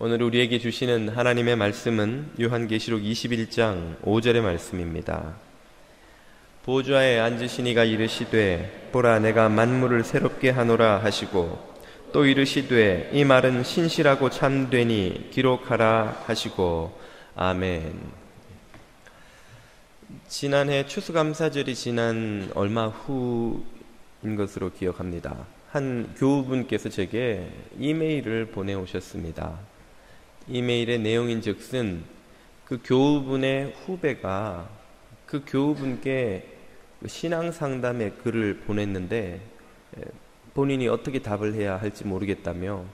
오늘 우리에게 주시는 하나님의 말씀은 요한계시록 21장 5절의 말씀입니다. 보좌에 앉으신 이가 이르시되 보라 내가 만물을 새롭게 하노라 하시고 또 이르시되 이 말은 신실하고 참되니 기록하라 하시고 아멘. 지난해 추수감사절이 지난 얼마 후인 것으로 기억합니다. 한 교우분께서 제게 이메일을 보내오셨습니다. 이메일의 내용인즉슨 그 교우분의 후배가 그 교우분께 신앙상담의 글을 보냈는데 본인이 어떻게 답을 해야 할지 모르겠다며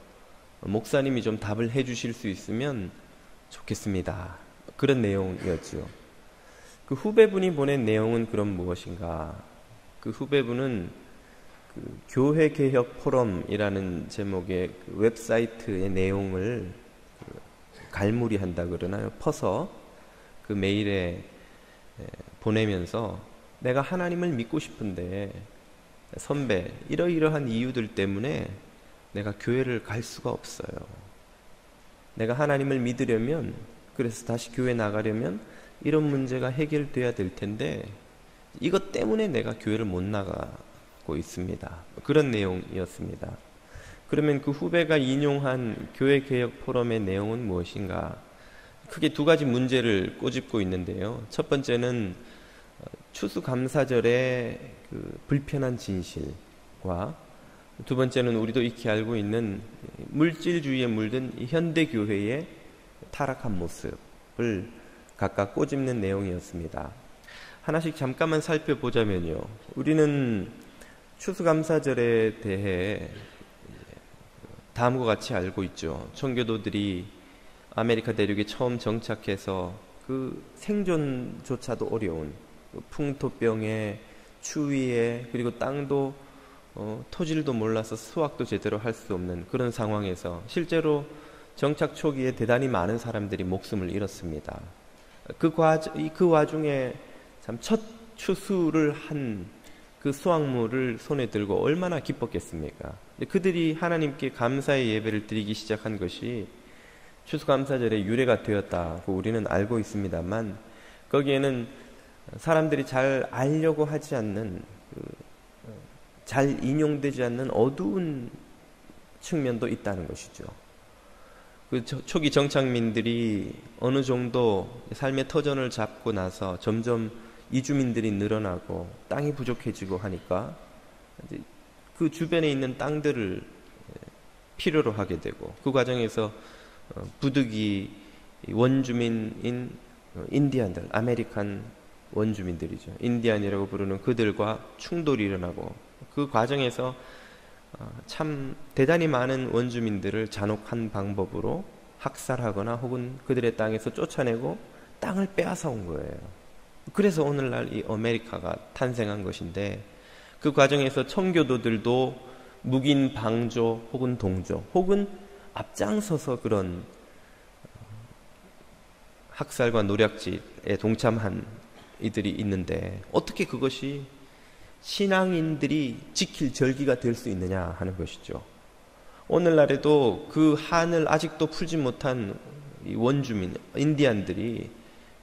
목사님이 좀 답을 해주실 수 있으면 좋겠습니다. 그런 내용이었죠. 그 후배분이 보낸 내용은 그럼 무엇인가? 그 후배분은 그 교회개혁 포럼이라는 제목의 그 웹사이트의 내용을 갈무리한다 그러나요? 퍼서 그 메일에 보내면서 내가 하나님을 믿고 싶은데 선배 이러이러한 이유들 때문에 내가 교회를 갈 수가 없어요. 내가 하나님을 믿으려면 그래서 다시 교회 나가려면 이런 문제가 해결돼야 될 텐데 이것 때문에 내가 교회를 못 나가고 있습니다. 그런 내용이었습니다. 그러면 그 후배가 인용한 교회개혁 포럼의 내용은 무엇인가? 크게 두 가지 문제를 꼬집고 있는데요. 첫 번째는 추수감사절의 그 불편한 진실과 두 번째는 우리도 익히 알고 있는 물질주의에 물든 현대교회의 타락한 모습을 각각 꼬집는 내용이었습니다. 하나씩 잠깐만 살펴보자면요. 우리는 추수감사절에 대해 다음과 같이 알고 있죠. 청교도들이 아메리카 대륙에 처음 정착해서 그 생존조차도 어려운 풍토병에 추위에 그리고 땅도 토질도 몰라서 수확도 제대로 할 수 없는 그런 상황에서 실제로 정착 초기에 대단히 많은 사람들이 목숨을 잃었습니다. 그 와중에 참 첫 추수를 한 그 수확물을 손에 들고 얼마나 기뻤겠습니까? 그들이 하나님께 감사의 예배를 드리기 시작한 것이 추수감사절의 유래가 되었다고 우리는 알고 있습니다만 거기에는 사람들이 잘 알려고 하지 않는 잘 인용되지 않는 어두운 측면도 있다는 것이죠. 그 초기 정착민들이 어느 정도 삶의 터전을 잡고 나서 점점 이주민들이 늘어나고 땅이 부족해지고 하니까 그 주변에 있는 땅들을 필요로 하게 되고 그 과정에서 부득이 원주민인 인디안들, 아메리칸 원주민들이죠. 인디안이라고 부르는 그들과 충돌이 일어나고 그 과정에서 참 대단히 많은 원주민들을 잔혹한 방법으로 학살하거나 혹은 그들의 땅에서 쫓아내고 땅을 빼앗아 온 거예요. 그래서 오늘날 이 아메리카가 탄생한 것인데 그 과정에서 청교도들도 묵인 방조 혹은 동조 혹은 앞장서서 그런 학살과 노략질에 동참한 이들이 있는데 어떻게 그것이 신앙인들이 지킬 절기가 될 수 있느냐 하는 것이죠. 오늘날에도 그 한을 아직도 풀지 못한 이 원주민, 인디안들이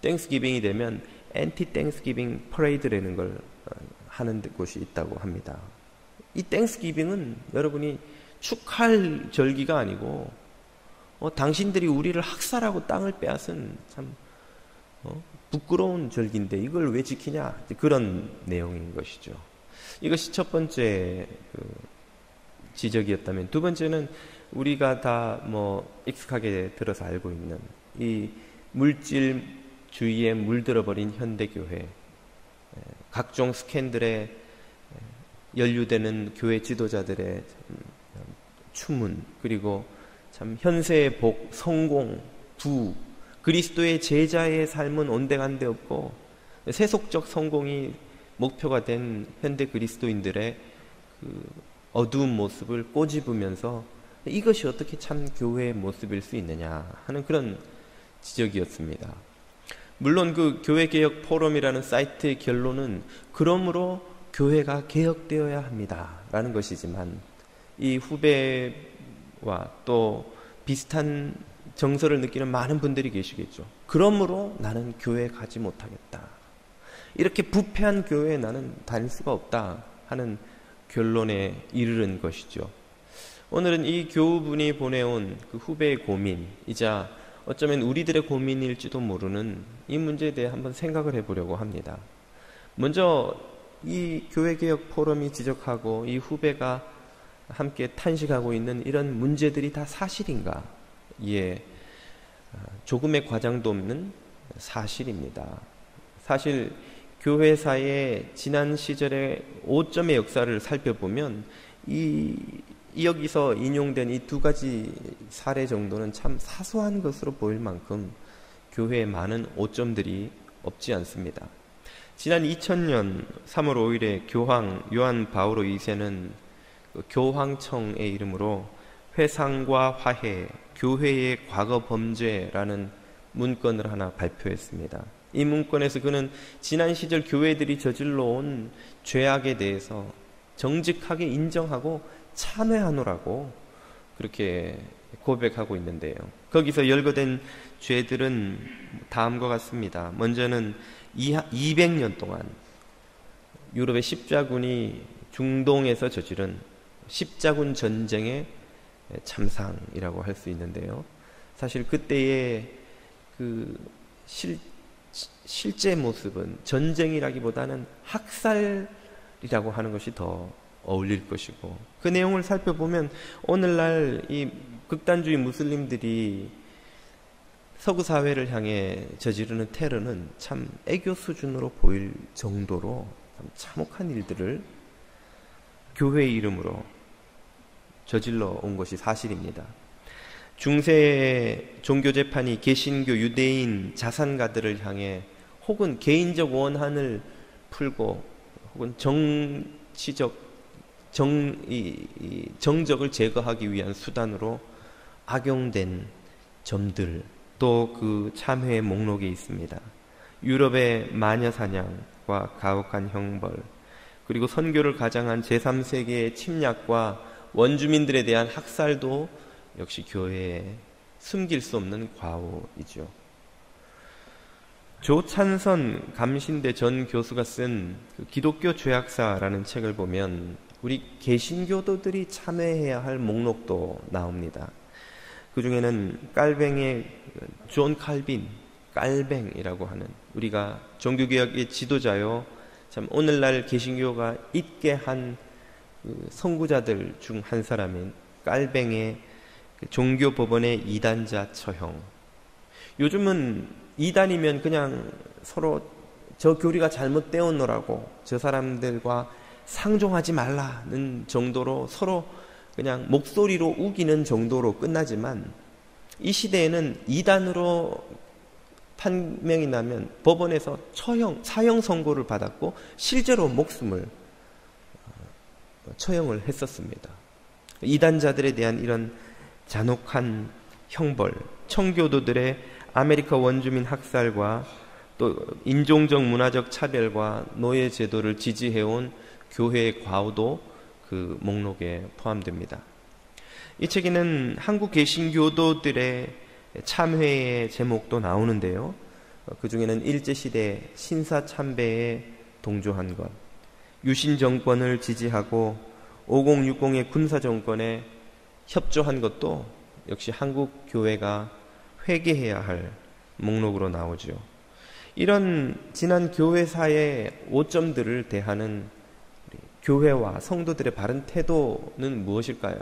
땡스기빙이 되면 엔티 땡스기빙 퍼레이드라는 걸 하는 곳이 있다고 합니다. 이 땡스기빙은 여러분이 축하할 절기가 아니고 당신들이 우리를 학살하고 땅을 빼앗은 참 부끄러운 절기인데 이걸 왜 지키냐 그런 내용인 것이죠. 이것이 첫 번째 지적이었다면 두 번째는 우리가 다 익숙하게 들어서 알고 있는 이 물질주의에 물들어버린 현대교회, 각종 스캔들에 연루되는 교회 지도자들의 추문, 그리고 참 현세의 복, 성공, 부, 그리스도의 제자의 삶은 온데간데 없고 세속적 성공이 목표가 된 현대 그리스도인들의 그 어두운 모습을 꼬집으면서 이것이 어떻게 참 교회의 모습일 수 있느냐 하는 그런 지적이었습니다. 물론 그 교회개혁 포럼이라는 사이트의 결론은 그러므로 교회가 개혁되어야 합니다 라는 것이지만 이 후배와 또 비슷한 정서를 느끼는 많은 분들이 계시겠죠. 그러므로 나는 교회에 가지 못하겠다. 이렇게 부패한 교회에 나는 다닐 수가 없다 하는 결론에 이르는 것이죠. 오늘은 이 교우분이 보내온 그 후배의 고민이자 어쩌면 우리들의 고민일지도 모르는 이 문제에 대해 한번 생각을 해보려고 합니다. 먼저 이 교회개혁 포럼이 지적하고 이 후배가 함께 탄식하고 있는 이런 문제들이 다 사실인가? 예, 조금의 과장도 없는 사실입니다. 사실 교회사의 지난 시절의 5점의 역사를 살펴보면 여기서 인용된 이 두 가지 사례 정도는 참 사소한 것으로 보일 만큼 교회에 많은 오점들이 없지 않습니다. 지난 2000년 3월 5일에 교황 요한 바오로 2세는 교황청의 이름으로 회상과 화해, 교회의 과거 범죄라는 문건을 하나 발표했습니다. 이 문건에서 그는 지난 시절 교회들이 저질러 온 죄악에 대해서 정직하게 인정하고 참회하노라고 그렇게 고백하고 있는데요. 거기서 열거된 죄들은 다음과 같습니다. 먼저는 200년 동안 유럽의 십자군이 중동에서 저지른 십자군 전쟁의 참상이라고 할 수 있는데요. 사실 그때의 그 실제 모습은 전쟁이라기보다는 학살이라고 하는 것이 더 어울릴 것이고, 그 내용을 살펴보면 오늘날 이 극단주의 무슬림들이 서구 사회를 향해 저지르는 테러는 참 애교 수준으로 보일 정도로 참 참혹한 일들을 교회의 이름으로 저질러 온 것이 사실입니다. 중세의 종교재판이 개신교 유대인 자산가들을 향해 혹은 개인적 원한을 풀고 혹은 정치적 정적을 제거하기 위한 수단으로 악용된 점들, 또 그 참회의 목록에 있습니다. 유럽의 마녀사냥과 가혹한 형벌, 그리고 선교를 가장한 제3세계의 침략과 원주민들에 대한 학살도 역시 교회에 숨길 수 없는 과오이죠. 조찬선 감신대 전 교수가 쓴 그 기독교 죄악사라는 책을 보면 우리 개신교도들이 참회해야 할 목록도 나옵니다. 그 중에는 깔뱅의 존 칼빈, 깔뱅이라고 하는, 우리가 종교개혁의 지도자요, 참 오늘날 개신교가 있게 한 그 선구자들 중 한 사람인 깔뱅의 종교법원의 이단자 처형. 요즘은 이단이면 그냥 서로 저 교리가 잘못되었노라고 저 사람들과 상종하지 말라는 정도로 서로 그냥 목소리로 우기는 정도로 끝나지만, 이 시대에는 이단으로 판명이 나면 법원에서 사형 선고를 받았고 실제로 목숨을 처형을 했었습니다. 이단자들에 대한 이런 잔혹한 형벌, 청교도들의 아메리카 원주민 학살과 또 인종적 문화적 차별과 노예 제도를 지지해온 교회의 과오도 그 목록에 포함됩니다. 이 책에는 한국 개신교도들의 참회의 제목도 나오는데요. 그 중에는 일제시대 신사참배에 동조한 것, 유신 정권을 지지하고 5060의 군사정권에 협조한 것도 역시 한국 교회가 회개해야 할 목록으로 나오죠. 이런 지난 교회사의 오점들을 대하는 교회와 성도들의 바른 태도는 무엇일까요?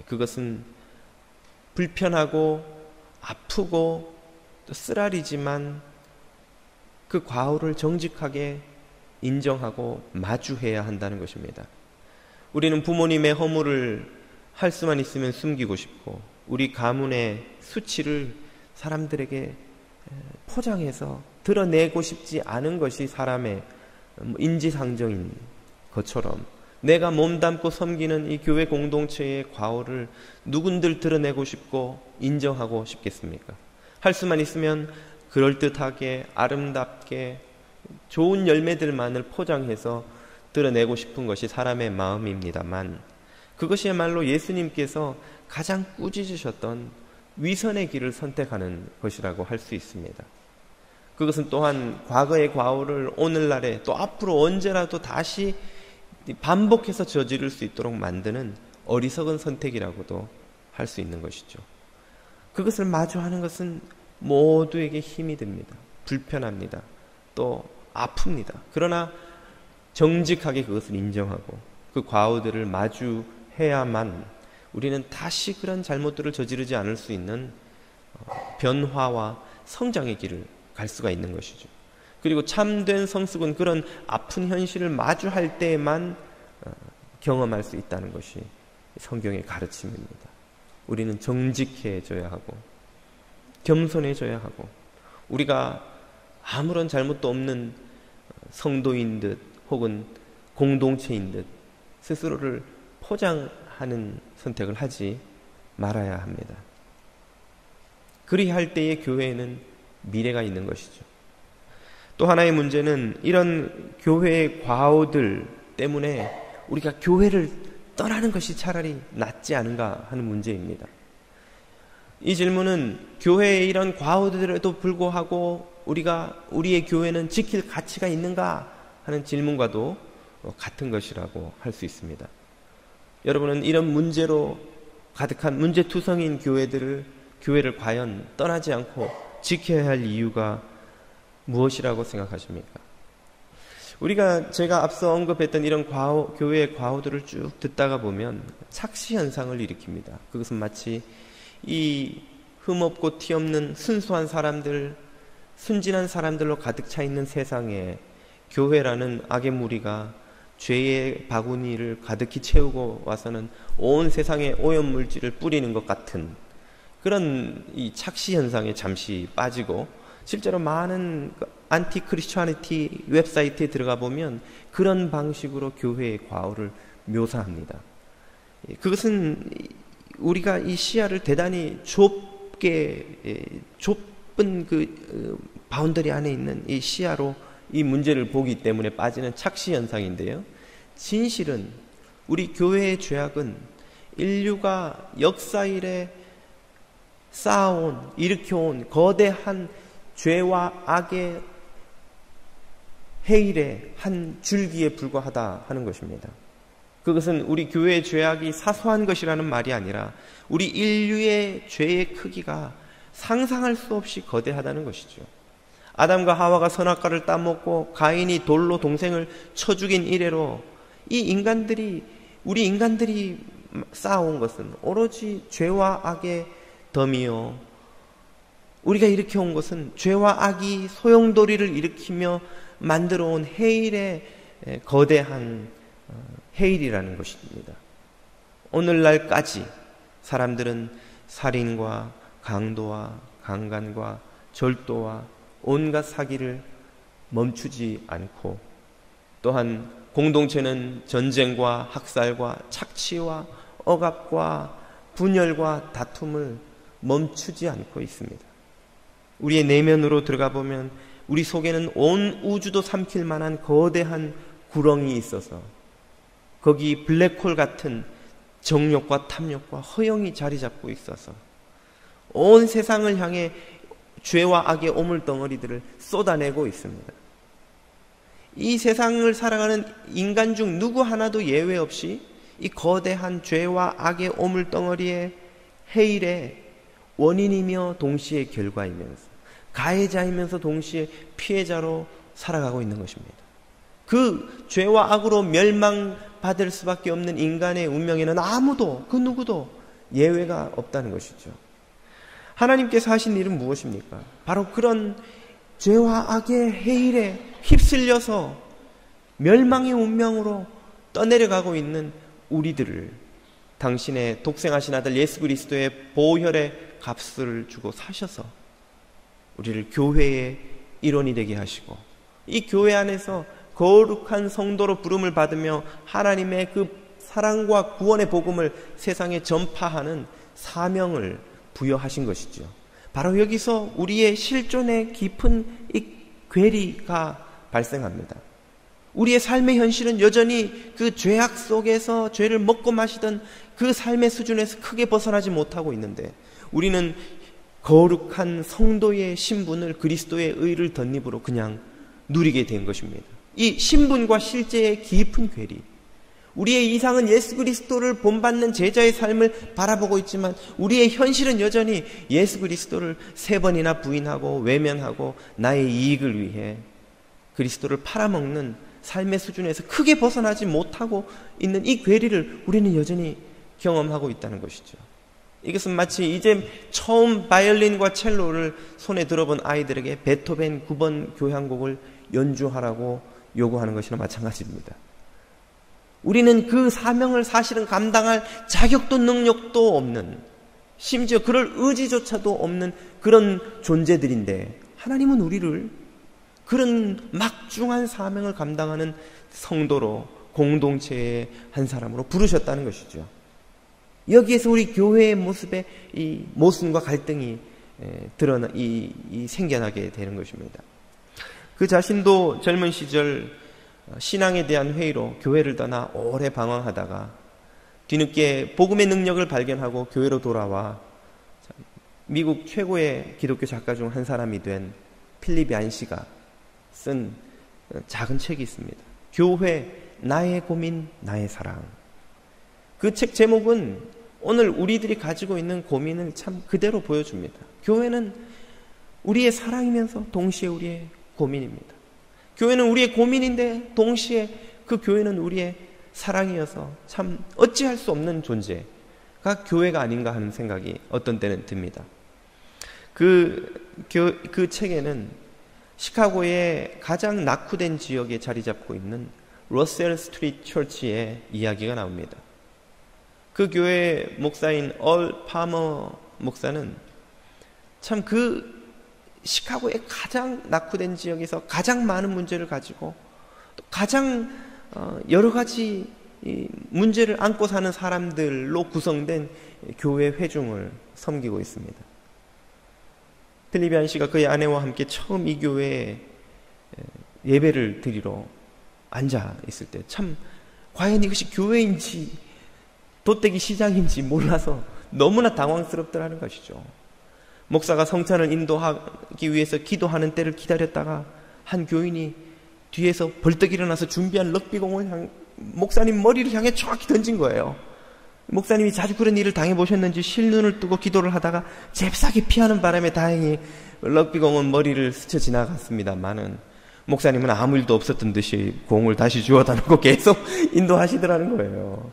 그것은 불편하고 아프고 또 쓰라리지만 그 과오를 정직하게 인정하고 마주해야 한다는 것입니다. 우리는 부모님의 허물을 할 수만 있으면 숨기고 싶고, 우리 가문의 수치를 사람들에게 포장해서 드러내고 싶지 않은 것이 사람의 인지상정인 것처럼, 내가 몸담고 섬기는 이 교회 공동체의 과오를 누군들 드러내고 싶고 인정하고 싶겠습니까? 할 수만 있으면 그럴듯하게 아름답게 좋은 열매들만을 포장해서 드러내고 싶은 것이 사람의 마음입니다만, 그것이야말로 예수님께서 가장 꾸짖으셨던 위선의 길을 선택하는 것이라고 할 수 있습니다. 그것은 또한 과거의 과오를 오늘날에 또 앞으로 언제라도 다시 반복해서 저지를 수 있도록 만드는 어리석은 선택이라고도 할 수 있는 것이죠. 그것을 마주하는 것은 모두에게 힘이 듭니다. 불편합니다. 또 아픕니다. 그러나 정직하게 그것을 인정하고 그 과오들을 마주해야만 우리는 다시 그런 잘못들을 저지르지 않을 수 있는 변화와 성장의 길을 갈 수가 있는 것이죠. 그리고 참된 성숙은 그런 아픈 현실을 마주할 때에만 경험할 수 있다는 것이 성경의 가르침입니다. 우리는 정직해져야 하고 겸손해져야 하고 우리가 아무런 잘못도 없는 성도인 듯 혹은 공동체인 듯 스스로를 포장하는 선택을 하지 말아야 합니다. 그리할 때의 교회에는 미래가 있는 것이죠. 또 하나의 문제는 이런 교회의 과오들 때문에 우리가 교회를 떠나는 것이 차라리 낫지 않은가 하는 문제입니다. 이 질문은 교회의 이런 과오들에도 불구하고 우리의 교회는 지킬 가치가 있는가 하는 질문과도 같은 것이라고 할 수 있습니다. 여러분은 이런 문제로 가득한 문제투성인 교회를 과연 떠나지 않고 지켜야 할 이유가 무엇이라고 생각하십니까? 제가 앞서 언급했던 이런 교회의 과오들을 쭉 듣다가 보면 착시 현상을 일으킵니다. 그것은 마치 이 흠없고 티없는 순수한 사람들, 순진한 사람들로 가득 차 있는 세상에 교회라는 악의 무리가 죄의 바구니를 가득히 채우고 와서는 온 세상에 오염물질을 뿌리는 것 같은 그런 이 착시 현상에 잠시 빠지고, 실제로 많은 안티 크리스천니티 웹사이트에 들어가 보면 그런 방식으로 교회의 과오를 묘사합니다. 그것은 우리가 이 시야를 대단히 좁은 그 바운더리 안에 있는 이 시야로 이 문제를 보기 때문에 빠지는 착시 현상인데요. 진실은 우리 교회의 죄악은 인류가 역사 이래 일으켜온 거대한 죄와 악의 해일의 한 줄기에 불과하다 하는 것입니다. 그것은 우리 교회의 죄악이 사소한 것이라는 말이 아니라 우리 인류의 죄의 크기가 상상할 수 없이 거대하다는 것이죠. 아담과 하와가 선악과를 따먹고 가인이 돌로 동생을 쳐 죽인 이래로 우리 인간들이 쌓아온 것은 오로지 죄와 악의 덤이요, 우리가 일으켜온 것은 죄와 악이 소용돌이를 일으키며 만들어온 해일의 거대한 해일이라는 것입니다. 오늘날까지 사람들은 살인과 강도와 강간과 절도와 온갖 사기를 멈추지 않고, 또한 공동체는 전쟁과 학살과 착취와 억압과 분열과 다툼을 멈추지 않고 있습니다. 우리의 내면으로 들어가 보면 우리 속에는 온 우주도 삼킬 만한 거대한 구렁이 있어서 거기 블랙홀 같은 정욕과 탐욕과 허영이 자리 잡고 있어서 온 세상을 향해 죄와 악의 오물덩어리들을 쏟아내고 있습니다. 이 세상을 살아가는 인간 중 누구 하나도 예외 없이 이 거대한 죄와 악의 오물덩어리의 해일의 원인이며 동시에 결과이면서 가해자이면서 동시에 피해자로 살아가고 있는 것입니다. 그 죄와 악으로 멸망받을 수밖에 없는 인간의 운명에는 아무도, 그 누구도 예외가 없다는 것이죠. 하나님께서 하신 일은 무엇입니까? 바로 그런 죄와 악의 해일에 휩쓸려서 멸망의 운명으로 떠내려가고 있는 우리들을 당신의 독생하신 아들 예수 그리스도의 보혈의 값을 주고 사셔서 우리를 교회의 일원이 되게 하시고, 이 교회 안에서 거룩한 성도로 부름을 받으며 하나님의 그 사랑과 구원의 복음을 세상에 전파하는 사명을 부여하신 것이죠. 바로 여기서 우리의 실존의 깊은 이 괴리가 발생합니다. 우리의 삶의 현실은 여전히 그 죄악 속에서 죄를 먹고 마시던 그 삶의 수준에서 크게 벗어나지 못하고 있는데, 우리는 거룩한 성도의 신분을 그리스도의 의를 덧입으로 그냥 누리게 된 것입니다. 이 신분과 실제의 깊은 괴리, 우리의 이상은 예수 그리스도를 본받는 제자의 삶을 바라보고 있지만 우리의 현실은 여전히 예수 그리스도를 3번이나 부인하고 외면하고 나의 이익을 위해 그리스도를 팔아먹는 삶의 수준에서 크게 벗어나지 못하고 있는 이 괴리를 우리는 여전히 경험하고 있다는 것이죠. 이것은 마치 이제 처음 바이올린과 첼로를 손에 들어본 아이들에게 베토벤 9번 교향곡을 연주하라고 요구하는 것이나 마찬가지입니다. 우리는 그 사명을 사실은 감당할 자격도 능력도 없는, 심지어 그럴 의지조차도 없는 그런 존재들인데 하나님은 우리를 그런 막중한 사명을 감당하는 성도로, 공동체의 한 사람으로 부르셨다는 것이죠. 여기에서 우리 교회의 모습에 이 모순과 갈등이 생겨나게 되는 것입니다. 그 자신도 젊은 시절 신앙에 대한 회의로 교회를 떠나 오래 방황하다가 뒤늦게 복음의 능력을 발견하고 교회로 돌아와 미국 최고의 기독교 작가 중 한 사람이 된 필립 얀시가 쓴 작은 책이 있습니다. 교회, 나의 고민, 나의 사랑. 그 책 제목은 오늘 우리들이 가지고 있는 고민을 참 그대로 보여줍니다. 교회는 우리의 사랑이면서 동시에 우리의 고민입니다. 교회는 우리의 고민인데 동시에 그 교회는 우리의 사랑이어서 참 어찌할 수 없는 존재가 교회가 아닌가 하는 생각이 어떤 때는 듭니다. 그 책에는 시카고의 가장 낙후된 지역에 자리 잡고 있는 러셀 스트리트 처치의 이야기가 나옵니다. 그 교회 목사인 얼 파머 목사는 참 그 시카고의 가장 낙후된 지역에서 가장 많은 문제를 가지고 또 가장 여러 가지 문제를 안고 사는 사람들로 구성된 교회 회중을 섬기고 있습니다. 필립 얀 씨가 그의 아내와 함께 처음 이 교회에 예배를 드리러 앉아 있을 때 참 과연 이것이 교회인지 돗대기 시장인지 몰라서 너무나 당황스럽더라는 것이죠. 목사가 성찬을 인도하기 위해서 기도하는 때를 기다렸다가 한 교인이 뒤에서 벌떡 일어나서 준비한 럭비공을 목사님 머리를 향해 정확히 던진 거예요. 목사님이 자주 그런 일을 당해보셨는지 실눈을 뜨고 기도를 하다가 잽싸게 피하는 바람에 다행히 럭비공은 머리를 스쳐 지나갔습니다만은 목사님은 아무 일도 없었던 듯이 공을 다시 주워다 놓고 계속 인도하시더라는 거예요.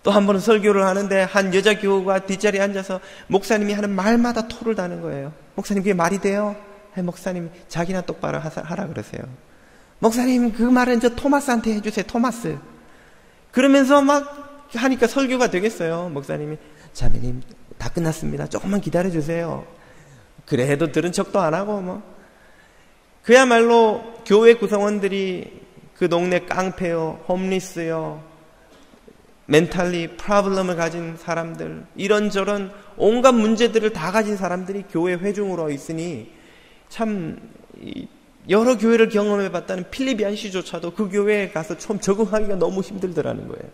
또 한 번은 설교를 하는데 한 여자 교우가 뒷자리에 앉아서 목사님이 하는 말마다 토를 다는 거예요. 목사님 그게 말이 돼요? 목사님 자기나 똑바로 하라 그러세요. 목사님 그 말은 저 토마스한테 해주세요. 토마스. 그러면서 막 하니까 설교가 되겠어요. 목사님이 자매님 다 끝났습니다. 조금만 기다려주세요. 그래도 들은 척도 안 하고 뭐. 그야말로 교회 구성원들이 그 동네 깡패요, 홈리스요, 멘탈리 프로블럼을 가진 사람들, 이런저런 온갖 문제들을 다 가진 사람들이 교회 회중으로 있으니 참 여러 교회를 경험해봤다는 필립 얀 씨조차도 그 교회에 가서 처음 적응하기가 너무 힘들더라는 거예요.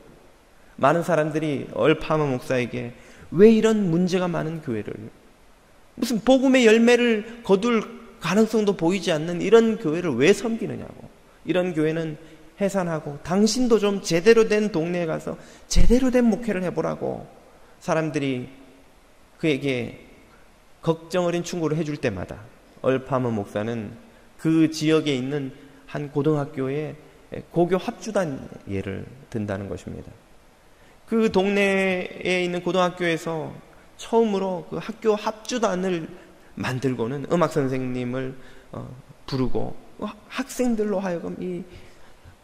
많은 사람들이 얼 파머 목사에게 왜 이런 문제가 많은 교회를, 무슨 복음의 열매를 거둘 가능성도 보이지 않는 이런 교회를 왜 섬기느냐고, 이런 교회는 해산하고 당신도 좀 제대로 된 동네에 가서 제대로 된 목회를 해보라고 사람들이 그에게 걱정 어린 충고를 해줄 때마다 얼 파머 목사는 그 지역에 있는 한 고등학교의 고교 합주단 예를 든다는 것입니다. 그 동네에 있는 고등학교에서 처음으로 그 학교 합주단을 만들고는 음악 선생님을 부르고 학생들로 하여금 이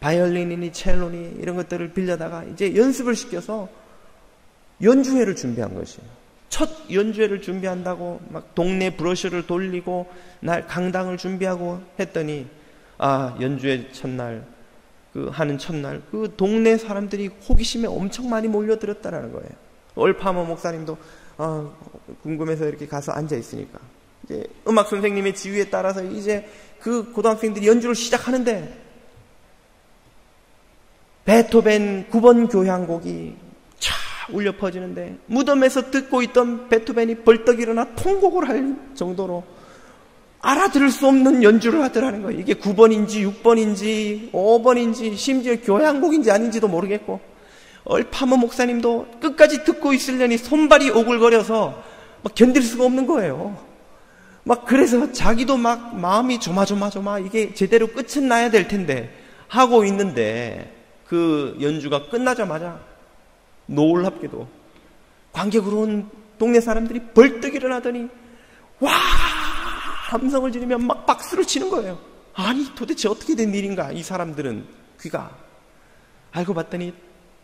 바이올린이니 첼로니 이런 것들을 빌려다가 이제 연습을 시켜서 연주회를 준비한 것이에요. 첫 연주회를 준비한다고 막 동네 브로셔를 돌리고 날 강당을 준비하고 했더니 연주회 첫날 하는 첫날 그 동네 사람들이 호기심에 엄청 많이 몰려들었다라는 거예요. 얼 파머 목사님도 궁금해서 이렇게 가서 앉아 있으니까 이제 음악 선생님의 지휘에 따라서 이제 그 고등학생들이 연주를 시작하는데 베토벤 9번 교향곡이 차 울려 퍼지는데 무덤에서 듣고 있던 베토벤이 벌떡 일어나 통곡을 할 정도로 알아들을 수 없는 연주를 하더라는 거예요. 이게 9번인지 6번인지 5번인지 심지어 교향곡인지 아닌지도 모르겠고, 얼파모 목사님도 끝까지 듣고 있으려니 손발이 오글거려서 막 견딜 수가 없는 거예요. 막 그래서 자기도 막 마음이 조마조마 이게 제대로 끝은 나야 될 텐데 하고 있는데, 그 연주가 끝나자마자 놀랍게도 관객으로 온 동네 사람들이 벌떡 일어나더니 와 함성을 지르며 막 박수를 치는 거예요. 아니 도대체 어떻게 된 일인가. 이 사람들은 귀가, 알고 봤더니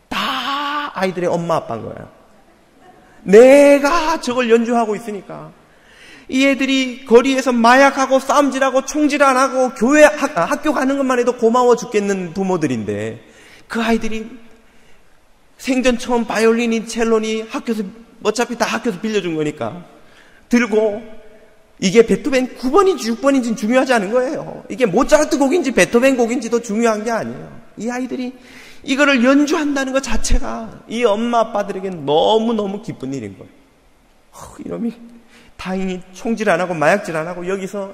다 아이들의 엄마 아빠인 거예요. 내가 저걸 연주하고 있으니까 이 애들이 거리에서 마약하고 싸움질하고 총질 안 하고 교회 학교 가는 것만 해도 고마워 죽겠는 부모들인데, 그 아이들이 생전 처음 바이올린이 첼로니 학교에서 어차피 다 학교에서 빌려준 거니까 들고, 이게 베토벤 9번인지 6번인지는 중요하지 않은 거예요. 이게 모차르트 곡인지 베토벤 곡인지도 중요한 게 아니에요. 이 아이들이 이거를 연주한다는 것 자체가 이 엄마 아빠들에겐 너무너무 기쁜 일인 거예요. 이놈이 다행히 총질 안 하고 마약질 안 하고 여기서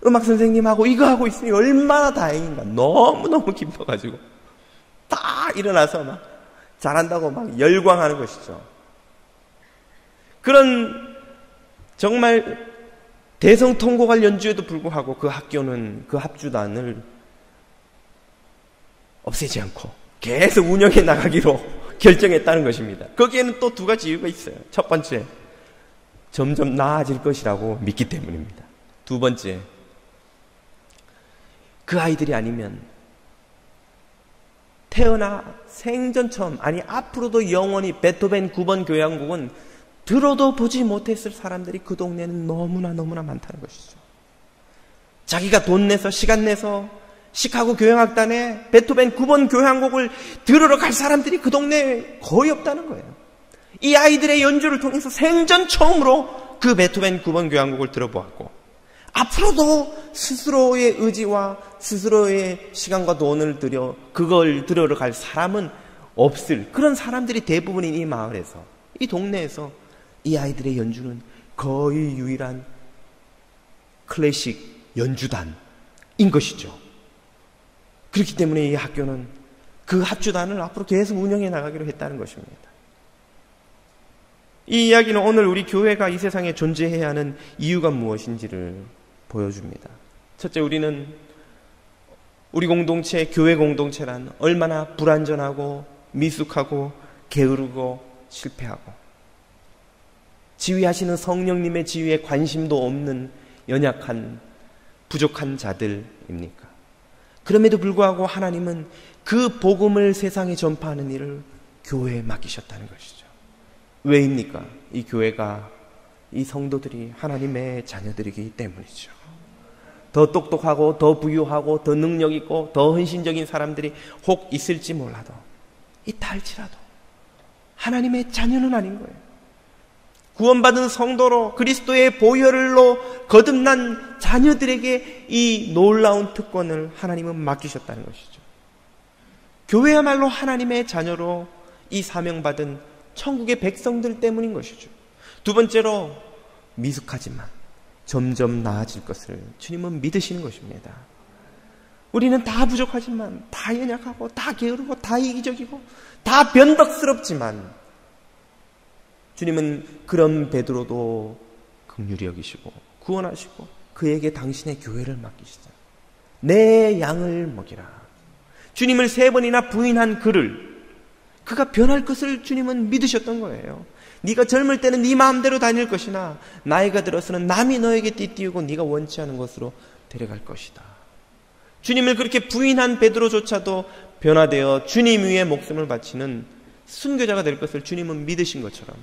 음악 선생님하고 이거 하고 있으니 얼마나 다행인가. 너무너무 기뻐가지고 딱 일어나서 막 잘한다고 막 열광하는 것이죠. 그런 정말 대성통곡할 연주에도 불구하고 그 학교는 그 합주단을 없애지 않고 계속 운영해 나가기로 결정했다는 것입니다. 거기에는 또 두 가지 이유가 있어요. 첫 번째, 점점 나아질 것이라고 믿기 때문입니다. 두 번째, 그 아이들이 아니면 태어나 생전 처음, 아니 앞으로도 영원히 베토벤 9번 교향곡은 들어도 보지 못했을 사람들이 그 동네에는 너무나 많다는 것이죠. 자기가 돈 내서 시간 내서 시카고 교향악단에 베토벤 9번 교향곡을 들으러 갈 사람들이 그 동네에 거의 없다는 거예요. 이 아이들의 연주를 통해서 생전 처음으로 그 베토벤 9번 교향곡을 들어보았고, 앞으로도 스스로의 의지와 스스로의 시간과 돈을 들여 그걸 들으러 갈 사람은 없을 그런 사람들이 대부분인 이 마을에서, 이 동네에서 이 아이들의 연주는 거의 유일한 클래식 연주단인 것이죠. 그렇기 때문에 이 학교는 그 합주단을 앞으로 계속 운영해 나가기로 했다는 것입니다. 이 이야기는 오늘 우리 교회가 이 세상에 존재해야 하는 이유가 무엇인지를 보여줍니다. 첫째, 우리는 우리 공동체, 교회 공동체란 얼마나 불완전하고 미숙하고 게으르고 실패하고 지휘하시는 성령님의 지휘에 관심도 없는 연약한 부족한 자들입니까? 그럼에도 불구하고 하나님은 그 복음을 세상에 전파하는 일을 교회에 맡기셨다는 것이죠. 왜입니까? 이 교회가, 이 성도들이 하나님의 자녀들이기 때문이죠. 더 똑똑하고 더 부유하고 더 능력 있고 더 헌신적인 사람들이 혹 있을지 몰라도, 있다 할지라도 하나님의 자녀는 아닌 거예요. 구원받은 성도로 그리스도의 보혈로 거듭난 자녀들에게 이 놀라운 특권을 하나님은 맡기셨다는 것이죠. 교회야말로 하나님의 자녀로 이 사명받은 천국의 백성들 때문인 것이죠. 두 번째로, 미숙하지만 점점 나아질 것을 주님은 믿으시는 것입니다. 우리는 다 부족하지만, 다 연약하고 다 게으르고 다 이기적이고 다 변덕스럽지만 주님은 그런 베드로도 긍휼히 여기시고 구원하시고 그에게 당신의 교회를 맡기시잖아요. 내 양을 먹이라. 주님을 3번이나 부인한 그가 변할 것을 주님은 믿으셨던 거예요. 네가 젊을 때는 네 마음대로 다닐 것이나 나이가 들어서는 남이 너에게 띠띠우고 네가 원치 않은 것으로 데려갈 것이다. 주님을 그렇게 부인한 베드로조차도 변화되어 주님 위에 목숨을 바치는 순교자가 될 것을 주님은 믿으신 것처럼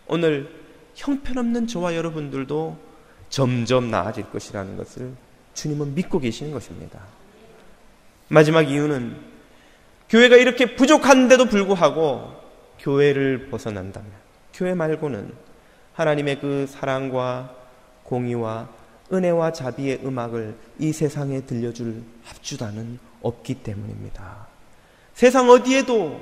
오늘 형편없는 저와 여러분들도 점점 나아질 것이라는 것을 주님은 믿고 계시는 것입니다. 마지막 이유는 교회가 이렇게 부족한데도 불구하고 교회를 벗어난다면, 교회 말고는 하나님의 그 사랑과 공의와 은혜와 자비의 음악을 이 세상에 들려줄 합주단은 없기 때문입니다. 세상 어디에도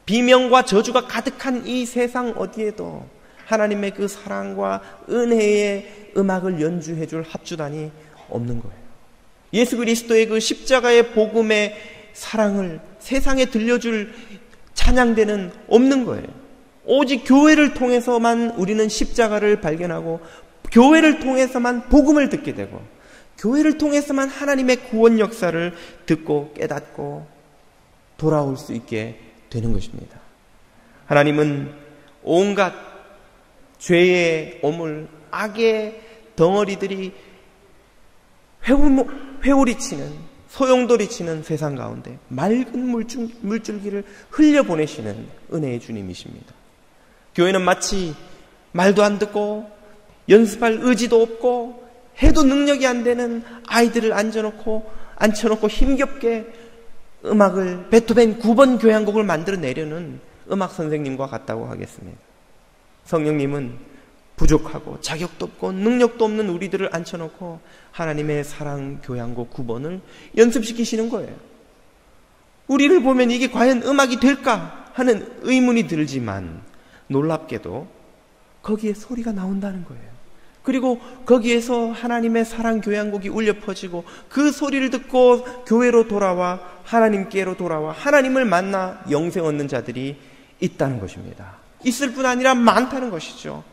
비명과 저주가 가득한 이 세상 어디에도 하나님의 그 사랑과 은혜의 음악을 연주해 줄 합주단이 없는 거예요. 예수 그리스도의 그 십자가의 복음의 사랑을 세상에 들려줄 찬양대는 없는 거예요. 오직 교회를 통해서만 우리는 십자가를 발견하고, 교회를 통해서만 복음을 듣게 되고, 교회를 통해서만 하나님의 구원 역사를 듣고 깨닫고 돌아올 수 있게 되는 것입니다. 하나님은 온갖 죄의 오물, 악의 덩어리들이 회오리치는, 소용돌이치는 세상 가운데 맑은 물줄기를 흘려보내시는 은혜의 주님이십니다. 교회는 마치 말도 안 듣고 연습할 의지도 없고 해도 능력이 안 되는 아이들을 앉혀놓고 힘겹게 음악을, 베토벤 9번 교향곡을 만들어내려는 음악 선생님과 같다고 하겠습니다. 성령님은 부족하고 자격도 없고 능력도 없는 우리들을 앉혀놓고 하나님의 사랑 교향곡 9번을 연습시키시는 거예요. 우리를 보면 이게 과연 음악이 될까 하는 의문이 들지만 놀랍게도 거기에 소리가 나온다는 거예요. 그리고 거기에서 하나님의 사랑 교향곡이 울려 퍼지고 그 소리를 듣고 교회로 돌아와 하나님께로 돌아와 하나님을 만나 영생 얻는 자들이 있다는 것입니다. 있을 뿐 아니라 많다는 것이죠.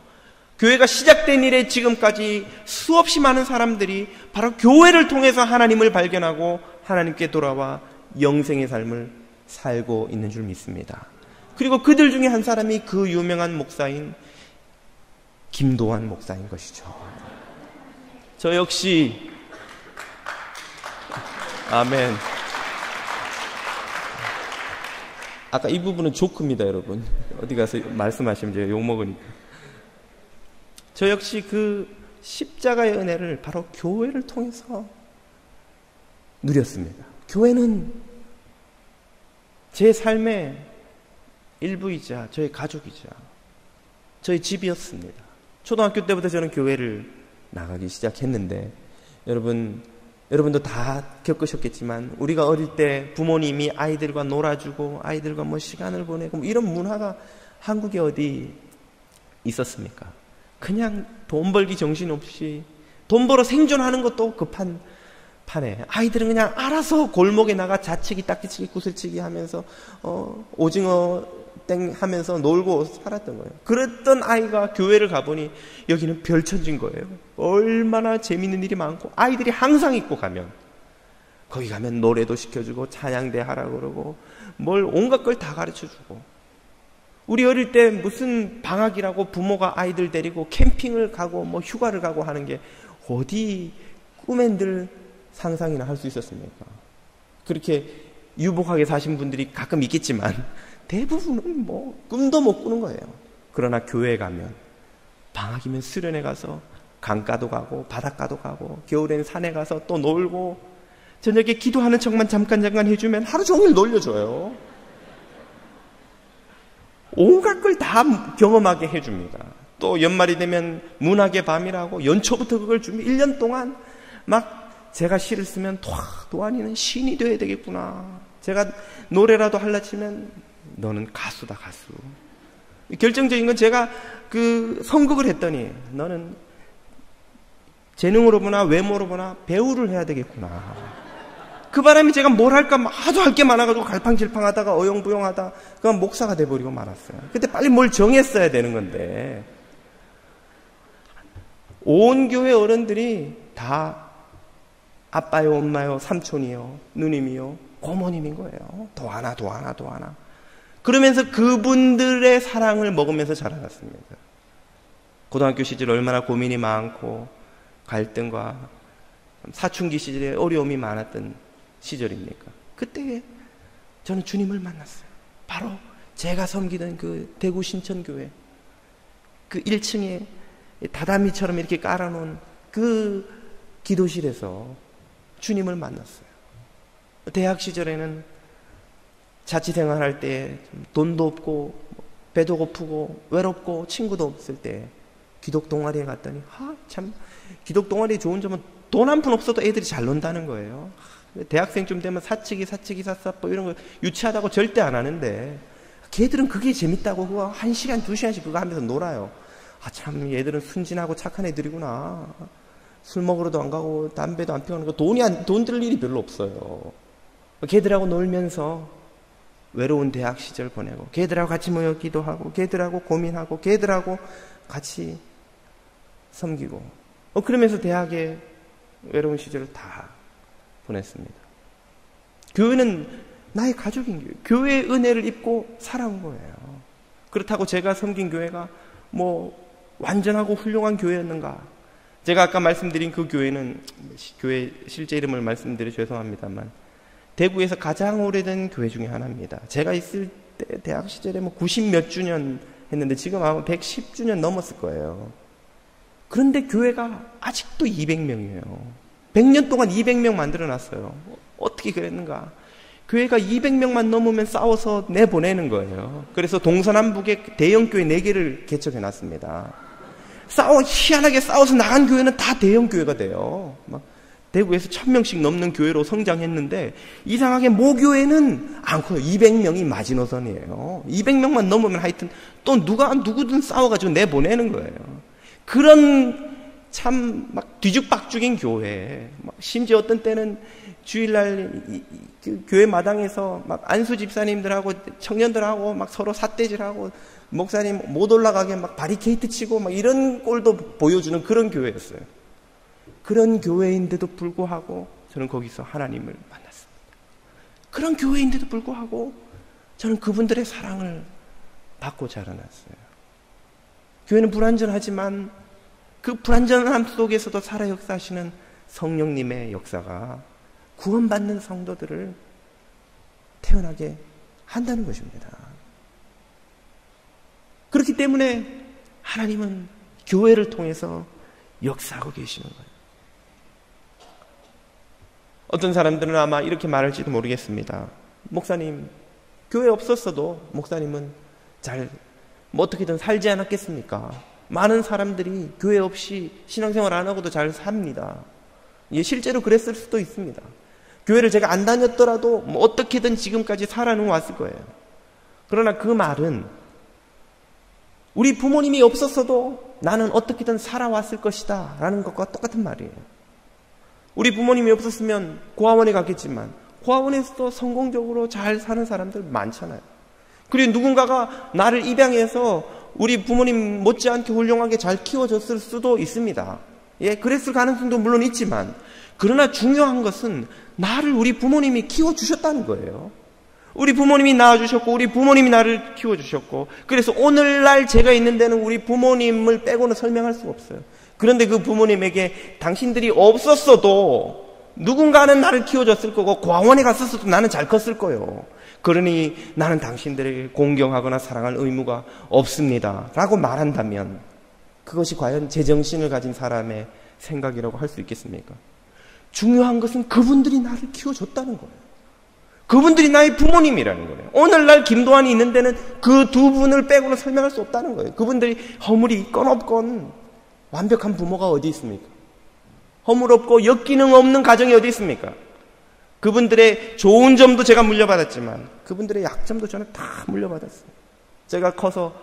교회가 시작된 이래 지금까지 수없이 많은 사람들이 바로 교회를 통해서 하나님을 발견하고 하나님께 돌아와 영생의 삶을 살고 있는 줄 믿습니다. 그리고 그들 중에 한 사람이 그 유명한 목사인 김도환 목사인 것이죠. 저 역시 아멘. 아까 이 부분은 조크입니다, 여러분. 어디 가서 말씀하시면 제가 욕먹으니까. 저 역시 그 십자가의 은혜를 바로 교회를 통해서 누렸습니다. 교회는 제 삶의 일부이자 저의 가족이자 저의 집이었습니다. 초등학교 때부터 저는 교회를 나가기 시작했는데 여러분도 다 겪으셨겠지만 우리가 어릴 때 부모님이 아이들과 놀아주고 아이들과 시간을 보내고 이런 문화가 한국에 어디 있었습니까? 그냥 돈 벌기 정신없이 돈 벌어 생존하는 것도 급한 판에 아이들은 그냥 알아서 골목에 나가 자치기, 딱지치기, 구슬치기 하면서 오징어 땡 하면서 놀고 살았던 거예요. 그랬던 아이가 교회를 가보니 여기는 별천지인 거예요. 얼마나 재밌는 일이 많고 아이들이 항상 입고 가면 거기 가면 노래도 시켜주고 찬양대 하라고 그러고 뭘 온갖 걸 다 가르쳐주고 우리 어릴 때 무슨 방학이라고 부모가 아이들 데리고 캠핑을 가고 휴가를 가고 하는 게 어디 꿈엔들 상상이나 할 수 있었습니까? 그렇게 유복하게 사신 분들이 가끔 있겠지만 대부분은 꿈도 못 꾸는 거예요. 그러나 교회에 가면 방학이면 수련회 가서 강가도 가고 바닷가도 가고 겨울엔 산에 가서 또 놀고 저녁에 기도하는 척만 잠깐 해주면 하루 종일 놀려줘요. 온갖 걸 다 경험하게 해줍니다. 또 연말이 되면 문학의 밤이라고 연초부터 그걸 주면 1년 동안 제가 시를 쓰면 도안이는 신이 돼야 되겠구나. 제가 노래라도 할라 치면 너는 가수다, 가수. 결정적인 건 제가 그 선곡을 했더니 너는 재능으로 보나 외모로 보나 배우를 해야 되겠구나. 그 바람에 제가 뭘 할까 아주 할 게 많아가지고 갈팡질팡하다가 어영부영하다 그냥 목사가 돼버리고 말았어요. 그때 빨리 뭘 정했어야 되는 건데 온 교회 어른들이 다 아빠요, 엄마요, 삼촌이요, 누님이요, 고모님인 거예요. 도 하나. 그러면서 그분들의 사랑을 먹으면서 자라났습니다. 고등학교 시절 얼마나 고민이 많고 갈등과 사춘기 시절에 어려움이 많았던 시절입니까? 그때 저는 주님을 만났어요. 바로 제가 섬기던 그 대구 신천교회 그 1층에 다다미처럼 이렇게 깔아놓은 그 기도실에서 주님을 만났어요. 대학 시절에는 자취생활할 때 돈도 없고 배도 고프고 외롭고 친구도 없을 때 기독동아리에 갔더니 참 기독동아리 좋은 점은 돈 한 푼 없어도 애들이 잘 논다는 거예요. 대학생쯤 되면 사치기 사사법 이런 거 유치하다고 절대 안 하는데 걔들은 그게 재밌다고 그거 1시간, 2시간씩 그거 하면서 놀아요. 아, 참, 얘들은 순진하고 착한 애들이구나. 술 먹으러도 안 가고, 담배도 안 피우는 거, 돈 들 일이 별로 없어요. 걔들하고 놀면서 외로운 대학 시절 보내고, 걔들하고 같이 모여 기도하고, 걔들하고 고민하고, 걔들하고 같이 섬기고, 그러면서 대학에 외로운 시절을 다 보냈습니다. 교회는 나의 가족인 교회, 교회의 은혜를 입고 살아온 거예요. 그렇다고 제가 섬긴 교회가 완전하고 훌륭한 교회였는가? 제가 아까 말씀드린 그 교회는, 교회 실제 이름을 말씀드려 죄송합니다만, 대구에서 가장 오래된 교회 중에 하나입니다. 제가 있을 때 대학 시절에 90 몇 주년 했는데 지금 아마 110주년 넘었을 거예요. 그런데 교회가 아직도 200명이에요. 100년 동안 200명 만들어놨어요. 어떻게 그랬는가? 교회가 200명만 넘으면 싸워서 내보내는 거예요. 그래서 동서남북에 대형교회 4개를 개척해놨습니다. 희한하게 싸워서 나간 교회는 다 대형교회가 돼요. 대구에서 1000명씩 넘는 교회로 성장했는데 이상하게 모교회는 안 커요. 200명이 마지노선이에요. 200명만 넘으면 하여튼 또 누구든 싸워가지고 내보내는 거예요. 그런 참 뒤죽박죽인 교회. 심지어 어떤 때는 주일날 교회 마당에서 안수 집사님들하고 청년들하고 서로 삿대질하고 목사님 못 올라가게 바리케이트 치고 이런 꼴도 보여주는 그런 교회였어요. 그런 교회인데도 불구하고 저는 거기서 하나님을 만났습니다. 그런 교회인데도 불구하고 저는 그분들의 사랑을 받고 자라났어요. 교회는 불완전하지만 그 불완전함 속에서도 살아 역사하시는 성령님의 역사가 구원받는 성도들을 태어나게 한다는 것입니다. 그렇기 때문에 하나님은 교회를 통해서 역사하고 계시는 거예요. 어떤 사람들은 아마 이렇게 말할지도 모르겠습니다. 목사님, 교회 없었어도 목사님은 어떻게든 살지 않았겠습니까? 많은 사람들이 교회 없이 신앙생활 안 하고도 잘 삽니다. 실제로 그랬을 수도 있습니다. 교회를 제가 안 다녔더라도 어떻게든 지금까지 살아는 왔을 거예요. 그러나 그 말은 우리 부모님이 없었어도 나는 어떻게든 살아왔을 것이다 라는 것과 똑같은 말이에요. 우리 부모님이 없었으면 고아원에 갔겠지만 고아원에서도 성공적으로 잘 사는 사람들 많잖아요. 그리고 누군가가 나를 입양해서 우리 부모님 못지않게 훌륭하게 잘 키워줬을 수도 있습니다. 그랬을 가능성도 물론 있지만, 그러나 중요한 것은 나를 우리 부모님이 키워주셨다는 거예요. 우리 부모님이 낳아주셨고 우리 부모님이 나를 키워주셨고, 그래서 오늘날 제가 있는 데는 우리 부모님을 빼고는 설명할 수가 없어요. 그런데 그 부모님에게 당신들이 없었어도 누군가는 나를 키워줬을 거고 고아원에 갔었어도 나는 잘 컸을 거예요. 그러니 나는 당신들에게 공경하거나 사랑할 의무가 없습니다 라고 말한다면 그것이 과연 제정신을 가진 사람의 생각이라고 할 수 있겠습니까? 중요한 것은 그분들이 나를 키워줬다는 거예요. 그분들이 나의 부모님이라는 거예요. 오늘날 김도환이 있는 데는 그 두 분을 빼고는 설명할 수 없다는 거예요. 그분들이 허물이 있건 없건 완벽한 부모가 어디 있습니까? 허물 없고 역기능 없는 가정이 어디 있습니까? 그분들의 좋은 점도 제가 물려받았지만 그분들의 약점도 저는 다 물려받았어요. 제가 커서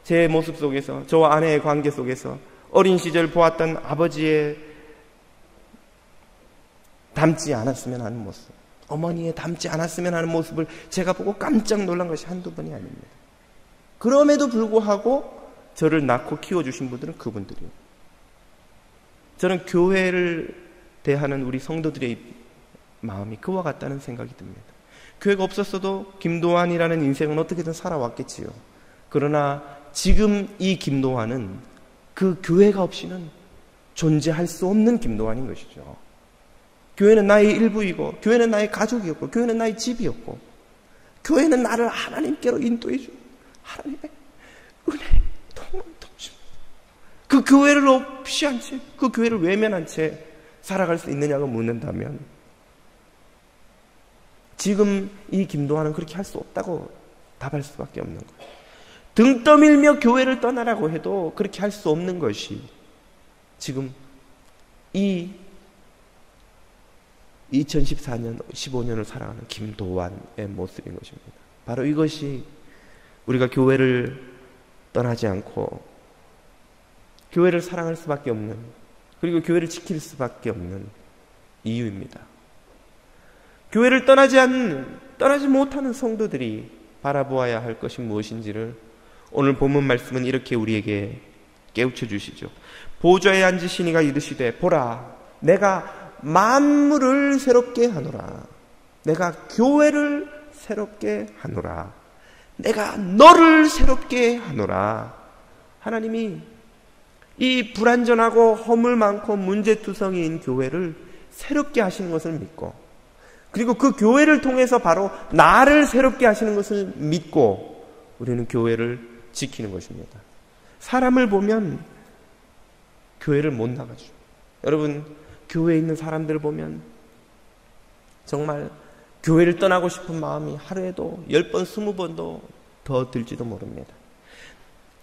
제 모습 속에서, 저와 아내의 관계 속에서 어린 시절 보았던 아버지의 닮지 않았으면 하는 모습, 어머니의 닮지 않았으면 하는 모습을 제가 보고 깜짝 놀란 것이 한두 번이 아닙니다. 그럼에도 불구하고 저를 낳고 키워주신 분들은 그분들이에요. 저는 교회를 대하는 우리 성도들의 마음이 그와 같다는 생각이 듭니다. 교회가 없었어도 김도환이라는 인생은 어떻게든 살아왔겠지요. 그러나 지금 이 김도환은 그 교회가 없이는 존재할 수 없는 김도환인 것이죠. 교회는 나의 일부이고, 교회는 나의 가족이었고, 교회는 나의 집이었고, 교회는 나를 하나님께로 인도해주는 하나님의 은혜, 통치. 그 교회를 없이 한 채, 그 교회를 외면한 채 살아갈 수 있느냐고 묻는다면 지금 이 김도환은 그렇게 할 수 없다고 답할 수밖에 없는 거예요. 등 떠밀며 교회를 떠나라고 해도 그렇게 할 수 없는 것이 지금 이 2014년, 15년을 살아가는 김도환의 모습인 것입니다. 바로 이것이 우리가 교회를 떠나지 않고 교회를 사랑할 수밖에 없는, 그리고 교회를 지킬 수밖에 없는 이유입니다. 교회를 떠나지 못하는 성도들이 바라보아야 할 것이 무엇인지를 오늘 본문 말씀은 이렇게 우리에게 깨우쳐 주시죠. 보좌에 앉으시니가 이르시되 보라 내가 만물을 새롭게 하노라. 내가 교회를 새롭게 하노라. 내가 너를 새롭게 하노라. 하나님이 이 불완전하고 허물 많고 문제투성이인 교회를 새롭게 하시는 것을 믿고, 그리고 그 교회를 통해서 바로 나를 새롭게 하시는 것을 믿고 우리는 교회를 지키는 것입니다. 사람을 보면 교회를 못 나가죠. 여러분, 교회에 있는 사람들을 보면 정말 교회를 떠나고 싶은 마음이 하루에도 10번, 20번도 더 들지도 모릅니다.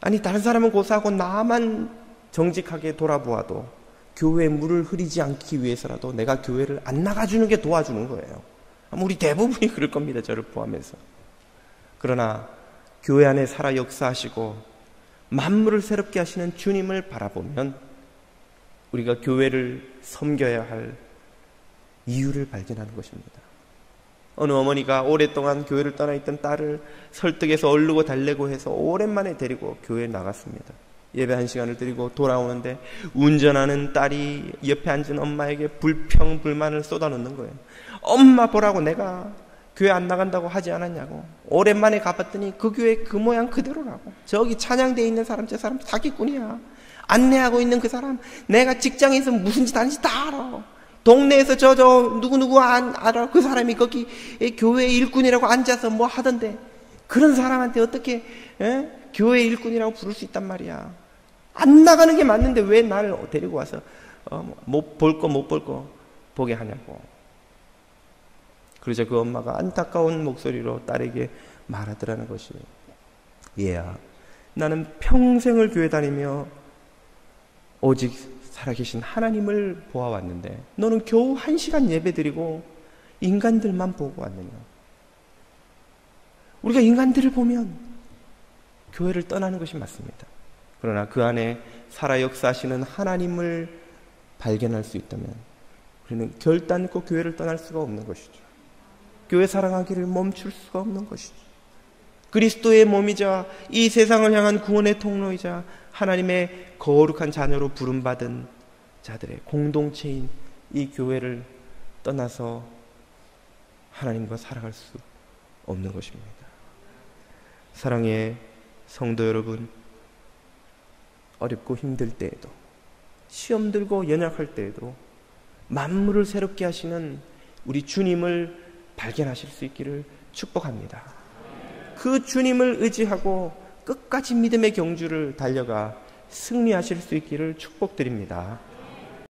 아니, 다른 사람은 고사하고 나만 정직하게 돌아보아도 교회에 물을 흐리지 않기 위해서라도 내가 교회를 안 나가주는 게 도와주는 거예요. 우리 대부분이 그럴 겁니다. 저를 포함해서. 그러나 교회 안에 살아 역사하시고 만물을 새롭게 하시는 주님을 바라보면 우리가 교회를 섬겨야 할 이유를 발견하는 것입니다. 어느 어머니가 오랫동안 교회를 떠나 있던 딸을 설득해서 얼르고 달래고 해서 오랜만에 데리고 교회에 나갔습니다. 예배 1시간을 드리고 돌아오는데 운전하는 딸이 옆에 앉은 엄마에게 불평불만을 쏟아놓는 거예요. 엄마 보라고 내가 교회 안 나간다고 하지 않았냐고. 오랜만에 가봤더니 그 교회 그 모양 그대로라고. 저기 찬양대에 있는 사람, 저 사람 사기꾼이야. 안내하고 있는 그 사람, 내가 직장에서 무슨 짓 하는지 다 알아. 동네에서 저 누구누구 알아. 그 사람이 거기 교회 일꾼이라고 앉아서 뭐 하던데, 그런 사람한테 어떻게 교회 일꾼이라고 부를 수 있단 말이야. 안 나가는 게 맞는데 왜 나를 데리고 와서 못 볼 거 보게 하냐고. 그러자 그 엄마가 안타까운 목소리로 딸에게 말하더라는 것이, 얘야, 나는 평생을 교회 다니며 오직 살아계신 하나님을 보아왔는데 너는 겨우 1시간 예배드리고 인간들만 보고 왔느냐. 우리가 인간들을 보면 교회를 떠나는 것이 맞습니다. 그러나 그 안에 살아 역사하시는 하나님을 발견할 수 있다면 우리는 결단코 교회를 떠날 수가 없는 것이죠. 교회 사랑하기를 멈출 수가 없는 것이죠. 그리스도의 몸이자 이 세상을 향한 구원의 통로이자 하나님의 거룩한 자녀로 부름받은 자들의 공동체인 이 교회를 떠나서 하나님과 살아갈 수 없는 것입니다. 사랑의 성도 여러분, 어렵고 힘들 때에도, 시험 들고 연약할 때에도 만물을 새롭게 하시는 우리 주님을 발견하실 수 있기를 축복합니다. 그 주님을 의지하고 끝까지 믿음의 경주를 달려가 승리하실 수 있기를 축복드립니다.